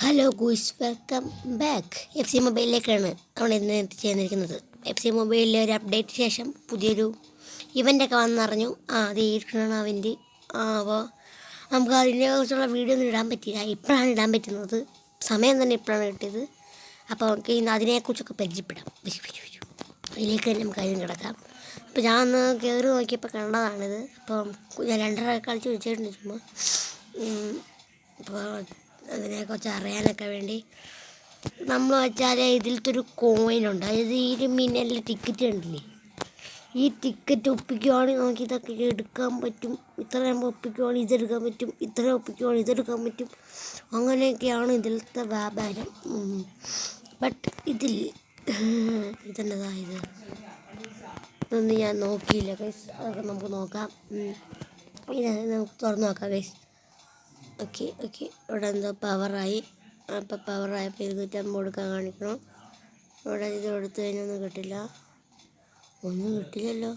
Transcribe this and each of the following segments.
Hello guys, welcome back. F C മൊബൈലിലേക്കാണ് നമ്മൾ ഇന്ന് എത്തിച്ചേർന്നിരിക്കുന്നത്. എഫ് സി മൊബൈലിലെ ഒരു അപ്ഡേറ്റ് ശേഷം പുതിയൊരു ഇവൻ്റൊക്കെ വന്നറിഞ്ഞു. അത് ഇരിക്കണം അവൻ്റെ. അപ്പോൾ നമുക്ക് അതിനെ കുറിച്ചുള്ള വീഡിയോ ഒന്നും ഇടാൻ പറ്റിയില്ല. ഇപ്പോഴാണ് ഇടാൻ പറ്റുന്നത്. സമയം തന്നെ ഇപ്പോഴാണ് കിട്ടിയത്. അപ്പോൾ നമുക്ക് ഇന്ന് അതിനെക്കുറിച്ചൊക്കെ പരിചയപ്പെടാം. അതിലേക്ക് തന്നെ നമുക്ക് അതിന് കിടക്കാം. അപ്പോൾ ഞാൻ ഒന്ന് കയറി നോക്കിയപ്പോൾ കണ്ടതാണിത്. അപ്പം ഞാൻ 2.5 കളിച്ച് വെച്ചിട്ടുണ്ട് ചുമ്മാ. അപ്പോൾ അതിനെക്കുറിച്ച് അറിയാനൊക്കെ വേണ്ടി നമ്മൾ വെച്ചാൽ ഇതിലത്തെ ഒരു കോയിനുണ്ട്. അതായത് ഈ മിന്നലിൽ ടിക്കറ്റ് കണ്ടില്ലേ, ഈ ടിക്കറ്റ് ഒപ്പിക്കുവാണെങ്കിൽ നമുക്ക് ഇതൊക്കെ എടുക്കാൻ പറ്റും. ഇത്രയും ഒപ്പിക്കുവാണെങ്കിൽ ഇതെടുക്കാൻ പറ്റും, ഇത്രയും ഒപ്പിക്കുവാണെങ്കിൽ ഇതെടുക്കാൻ പറ്റും. അങ്ങനെയൊക്കെയാണ് ഇതിലത്തെ വ്യാപാരം. ബട്ട് ഇതിൽ ഇതെന്നതായത് ഇതൊന്നും ഞാൻ നോക്കിയില്ല ഗൈസ്. അതൊക്കെ നമുക്ക് നോക്കാം. ഇത് നമുക്ക് തുറന്ന് നോക്കാം ഗൈസ്. ഓക്കെ ഇവിടെ എന്തോ പവറായി. അപ്പോൾ പവറായപ്പോൾ 250 കൊടുക്കാൻ കാണിക്കണം. ഇവിടെ ഇത് കൊടുത്തു കഴിഞ്ഞാൽ ഒന്നും കിട്ടില്ലല്ലോ.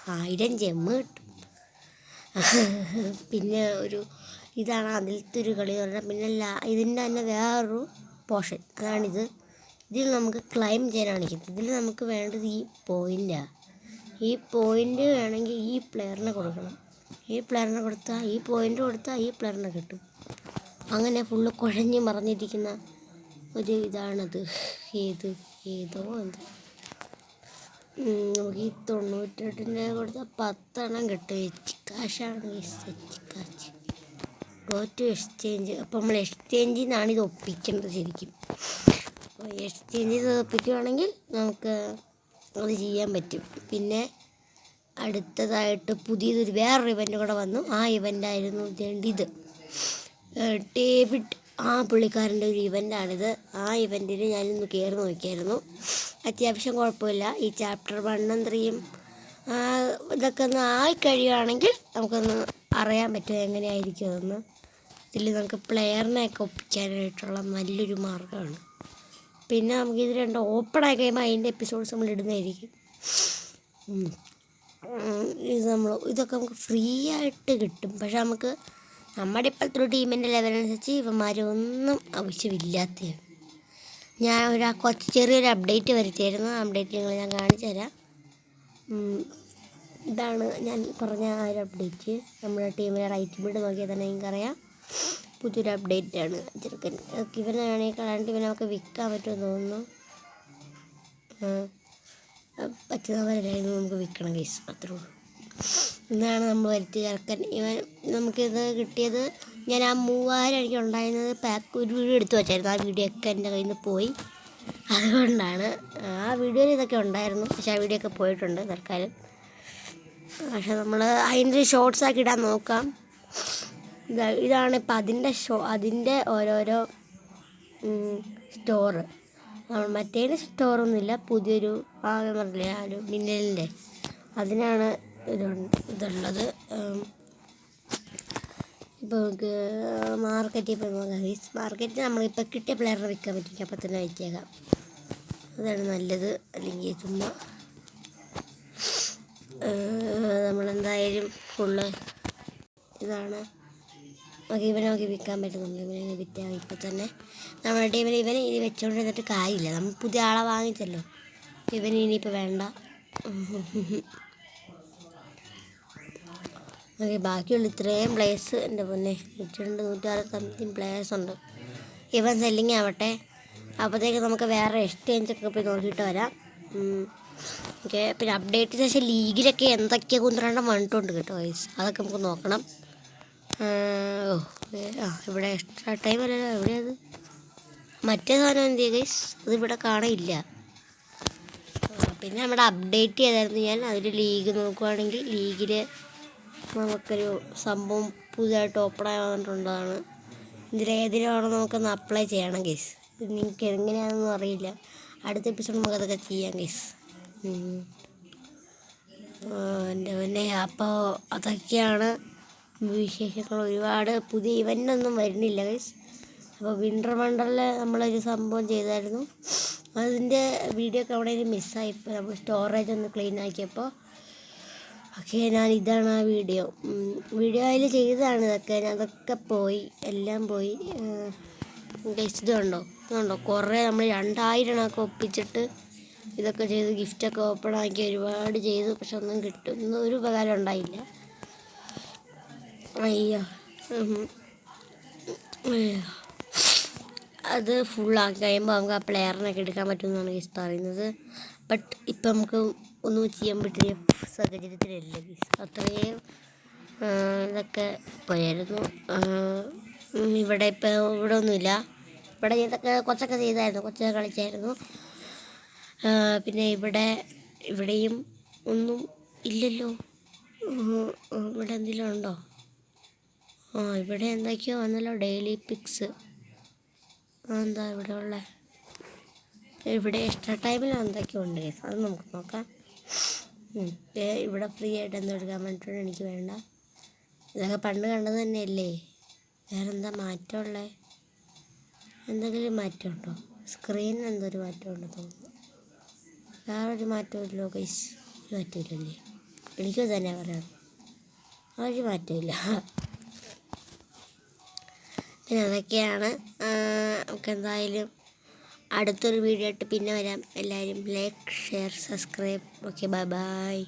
1000 ജെമ്മ് കിട്ടും. പിന്നെ ഇതാണ് അതിലത്തെ ഒരു കളി എന്ന് പറഞ്ഞാൽ. പിന്നെ ഇതിൻ്റെ തന്നെ വേറൊരു പോർഷൻ അതാണിത്. ഇതിൽ നമുക്ക് ക്ലൈം ചെയ്യാൻ കാണിക്കുന്നത്. ഇതിൽ നമുക്ക് വേണ്ടത് ഈ പോയിൻ്റാണ്. ഈ പോയിൻ്റ് വേണമെങ്കിൽ ഈ പ്ലെയറിനെ കൊടുക്കണം. ഈ പ്ലെയറിനെ കൊടുത്താൽ ഈ പോയിൻ്റ് കൊടുത്താൽ ഈ പ്ലെയറിനെ കിട്ടും. അങ്ങനെ ഫുള്ള് കുഴഞ്ഞ് മറിഞ്ഞിരിക്കുന്ന ഒരു ഇതാണത്. ഏതോ എന്ത് നമുക്ക് ഈ 98 കൊടുത്താൽ 10 എണ്ണം കിട്ടും. എച്ചിക്കാശാണ്. എച്ചിക്കാശ് ഗോ ടു എക്സ്ചേഞ്ച്. അപ്പോൾ നമ്മൾ എക്സ്ചേഞ്ചിൽ നിന്നാണ് ഇത് ഒപ്പിക്കേണ്ടത് ശരിക്കും. അപ്പോൾ എക്സ്ചേഞ്ച് ചെയ്ത് ഒപ്പിക്കുകയാണെങ്കിൽ നമുക്ക് അത് ചെയ്യാൻ പറ്റും. പിന്നെ അടുത്തതായിട്ട് പുതിയതൊരു വേറൊരു ഇവൻ്റ് കൂടെ വന്നു. ആ ഇവൻ്റായിരുന്നു ഇത്. ഡേവിഡ് പുള്ളിക്കാരൻ്റെ ഒരു ഇവൻ്റാണിത്. ആ ഇവൻറ്റിന് ഞാനിന്ന് കയറി നോക്കിയായിരുന്നു. അത്യാവശ്യം കുഴപ്പമില്ല. ഈ ചാപ്റ്റർ 1ഉം 3ഉം ഇതൊക്കെ ഒന്ന് ആയിക്കഴിയുകയാണെങ്കിൽ നമുക്കൊന്ന് അറിയാൻ പറ്റും എങ്ങനെയായിരിക്കും അതെന്ന്. ഇതിൽ നമുക്ക് പ്ലെയറിനെയൊക്കെ ഒപ്പിക്കാനായിട്ടുള്ള നല്ലൊരു മാർഗ്ഗമാണ്. പിന്നെ നമുക്ക് ഇത് രണ്ടും ഓപ്പണായി കഴിയുമ്പോൾ അതിൻ്റെ എപ്പിസോഡ്സ് നമ്മൾ ഇടുന്നതായിരിക്കും. ഇതൊക്കെ നമുക്ക് ഫ്രീ ആയിട്ട് കിട്ടും. പക്ഷെ നമുക്ക് നമ്മുടെ ഇപ്പോഴത്തെ ഒരു ടീമിൻ്റെ ലെവലനുസരിച്ച് ഇവന്മാരൊന്നും ആവശ്യമില്ലാത്തതാണ്. ഞാൻ ചെറിയൊരു അപ്ഡേറ്റ് വരുത്തിയായിരുന്നു. ആ അപ്ഡേറ്റ് ഞാൻ കാണിച്ചു തരാം. ഇതാണ് ഞാൻ പറഞ്ഞ ആ ഒരു അപ്ഡേറ്റ്. നമ്മുടെ ടീമിലെ റൈറ്റ് മിഡ് നോക്കിയാൽ തന്നെ നിങ്ങൾക്കറിയാം പുതിയൊരു അപ്ഡേറ്റാണ്. ചെറുക്കൻ ഇവനാണെങ്കിൽ കളയാണ്ട് ഇവനെ നമുക്ക് വിൽക്കാൻ പറ്റുമെന്ന് തോന്നുന്നു. പറ്റുന്നവരായിരുന്നു നമുക്ക് വിൽക്കണം കേസ്. അത്രേ ഉള്ളൂ. ഇതാണ് നമ്മൾ വരുത്തിയ ചെറുക്കൻ. നമുക്കിത് കിട്ടിയത് ഞാൻ ആ 3000 എനിക്ക് ഉണ്ടായിരുന്നത് പാക്ക് ഒരു വീഡിയോ എടുത്തു വെച്ചായിരുന്നു. ആ വീഡിയോ ഒക്കെ എൻ്റെ കയ്യിൽ നിന്ന് പോയി. അതുകൊണ്ടാണ് ആ വീഡിയോയിൽ ഇതൊക്കെ ഉണ്ടായിരുന്നു. പക്ഷേ ആ വീഡിയോ ഒക്കെ പോയിട്ടുണ്ട് തൽക്കാലം. പക്ഷെ നമ്മൾ അതിൻ്റെ ഷോർട്സ് ആക്കി ഇടാൻ നോക്കാം. ഇതാണ് ഇപ്പം അതിൻ്റെ ഓരോരോ സ്റ്റോറ്. മറ്റേതിന് സ്റ്റോറൊന്നുമില്ല. പുതിയൊരു പറഞ്ഞില്ലേ ആ ഒരു മിന്നലിൻ്റെ അതിനാണ് ഇതുള്ളത്. ഇപ്പോൾ നമുക്ക് മാർക്കറ്റിൽ പോയി നോക്കാം. മാർക്കറ്റിൽ നമ്മളിപ്പോൾ കിട്ടിയ പ്ലെയറിനെ വിൽക്കാൻ പറ്റും. അപ്പം തന്നെ അയച്ചേക്കാം. അതാണ് നല്ലത്. അല്ലെങ്കിൽ ചുമ്മാ നമ്മളെന്തായാലും ഫുള്ള് ഇതാണ്. നമുക്ക് വിൽക്കാൻ പറ്റുന്നുണ്ട്. ഇവനെ വിറ്റാൽ ഇപ്പം തന്നെ നമ്മുടെ ടീമിൽ ഇവനെ ഇനി വെച്ചുകൊണ്ടിരുന്നിട്ട് കാര്യമില്ല. നമ്മൾ പുതിയ ആളെ വാങ്ങിച്ചല്ലോ. ഇവന് ഇനിയിപ്പോൾ വേണ്ട. ബാക്കിയുള്ള ഇത്രയും പ്ലേയേഴ്സ് എൻ്റെ പൊന്നെ 160 സംതിങ് പ്ലേയേഴ്സ് ഉണ്ട്. ഇവൻ സെല്ലിങ് ആവട്ടെ. അപ്പോഴത്തേക്ക് നമുക്ക് വേറെ എക്സ്ചേഞ്ചൊക്കെ പോയി നോക്കിയിട്ട് വരാം. ഓക്കെ. പിന്നെ അപ്ഡേറ്റ് ശേഷം ലീഗിലൊക്കെ എന്തൊക്കെയാണ് കുന്ത്രണ്ട് വന്നിട്ടുണ്ട് കേട്ടോ ഗൈസ്. അതൊക്കെ നമുക്ക് നോക്കണം. ഇവിടെ എക്സ്ട്രാ ടൈം അല്ലല്ലോ. എവിടെയത് മറ്റേ സാധനം എന്ത് ചെയ്യുക ഗൈസ്? അതിവിടെ കാണാനില്ല. പിന്നെ നമ്മുടെ അപ്ഡേറ്റ് ചെയ്തായിരുന്നു ഞാൻ. അതിൽ ലീഗ് നോക്കുവാണെങ്കിൽ ലീഗിൽ നമുക്കൊരു സംഭവം പുതിയതായിട്ട് ഓപ്പണായി വന്നിട്ടുള്ളതാണ്. ഇതിലേതിനാണോ നമുക്കൊന്ന് അപ്ലൈ ചെയ്യണം ഗൈസ്. നിങ്ങൾക്ക് എങ്ങനെയാണെന്നൊന്നും അറിയില്ല. അടുത്ത എപ്പിസോഡ് നമുക്കതൊക്കെ ചെയ്യാം ഗൈസ്. എൻ്റെ പിന്നെ അപ്പോൾ അതൊക്കെയാണ് വിശേഷങ്ങൾ. ഒരുപാട് പുതിയ ഇവൻ്റൊന്നും വരുന്നില്ല ഗൈസ്. അപ്പോൾ വിൻ്റർ വണ്ടറിൽ നമ്മളൊരു സംഭവം ചെയ്തായിരുന്നു. അതിൻ്റെ വീഡിയോ ഒക്കെ അവിടെ മിസ്സായി. ഇപ്പോൾ നമ്മൾ സ്റ്റോറേജ് ഒന്ന് ക്ലീൻ ആക്കിയപ്പോൾ ഓക്കെ ഇതാണ് ആ വീഡിയോ അതിൽ ചെയ്തതാണ്. അതൊക്കെ പോയി, എല്ലാം പോയി. ഇത് കണ്ടോ കുറേ നമ്മൾ 2000 എണ്ണമൊക്കെ ഒപ്പിച്ചിട്ട് ഇതൊക്കെ ചെയ്ത് ഗിഫ്റ്റൊക്കെ ഓപ്പൺ ആക്കി ഒരുപാട് ചെയ്തു. പക്ഷെ ഒന്നും കിട്ടും ഒരു ഉപകാരം ഉണ്ടായില്ല. അയ്യോ അത് ഫുള്ളാക്കി കഴിയുമ്പോൾ നമുക്ക് ആ പ്ലെയറിനൊക്കെ എടുക്കാൻ പറ്റുമെന്നാണ് ഗീസ് പറയുന്നത്. ബട്ട് ഇപ്പം നമുക്ക് ഒന്നും ചെയ്യാൻ പറ്റിയ സാഹചര്യത്തിലല്ല ഗീസ്. അത്രയും ഇതൊക്കെ പോയായിരുന്നു. ഇവിടെ ഇപ്പം ഇവിടെ ഒന്നുമില്ല. ഇവിടെ ഇതൊക്കെ കുറച്ചൊക്കെ ചെയ്തായിരുന്നു, കുറച്ചൊക്കെ കളിച്ചായിരുന്നു. പിന്നെ ഇവിടെയും ഒന്നും ഇല്ലല്ലോ. ഇവിടെ എന്തെങ്കിലും ഉണ്ടോ? ഇവിടെ എന്തൊക്കെയോ വന്നല്ലോ, ഡെയിലി പിക്സ്. എന്താ ഇവിടെ ഉള്ളത്? ഇവിടെ എക്സ്ട്രാ ടൈമിൽ എന്തൊക്കെയോ ഉണ്ട്, അത് നമുക്ക് നോക്കാം. ഇവിടെ ഫ്രീ ആയിട്ട് എന്തോ എടുക്കാൻ വേണ്ടിയിട്ടുണ്ട്, എനിക്ക് വേണ്ട. ഇതൊക്കെ പണ്ട് കണ്ടത് തന്നെയല്ലേ, വേറെന്താ മാറ്റമുള്ളത്? എന്തെങ്കിലും മാറ്റമുണ്ടോ? സ്ക്രീനിന് എന്തൊരു മാറ്റമുണ്ട് തോന്നുന്നു. വേറൊരു മാറ്റമില്ലല്ലോ ഗൈസ്, ഒരു മാറ്റമില്ലല്ലേ? എനിക്കും തന്നെ പറയാം, ഒരു മാറ്റമില്ല. പിന്നെ അതൊക്കെയാണ്. നമുക്ക് എന്തായാലും അടുത്തൊരു വീഡിയോ ആയിട്ട് പിന്നെ വരാം. എല്ലാവരും like, share, subscribe. Okay, bye bye.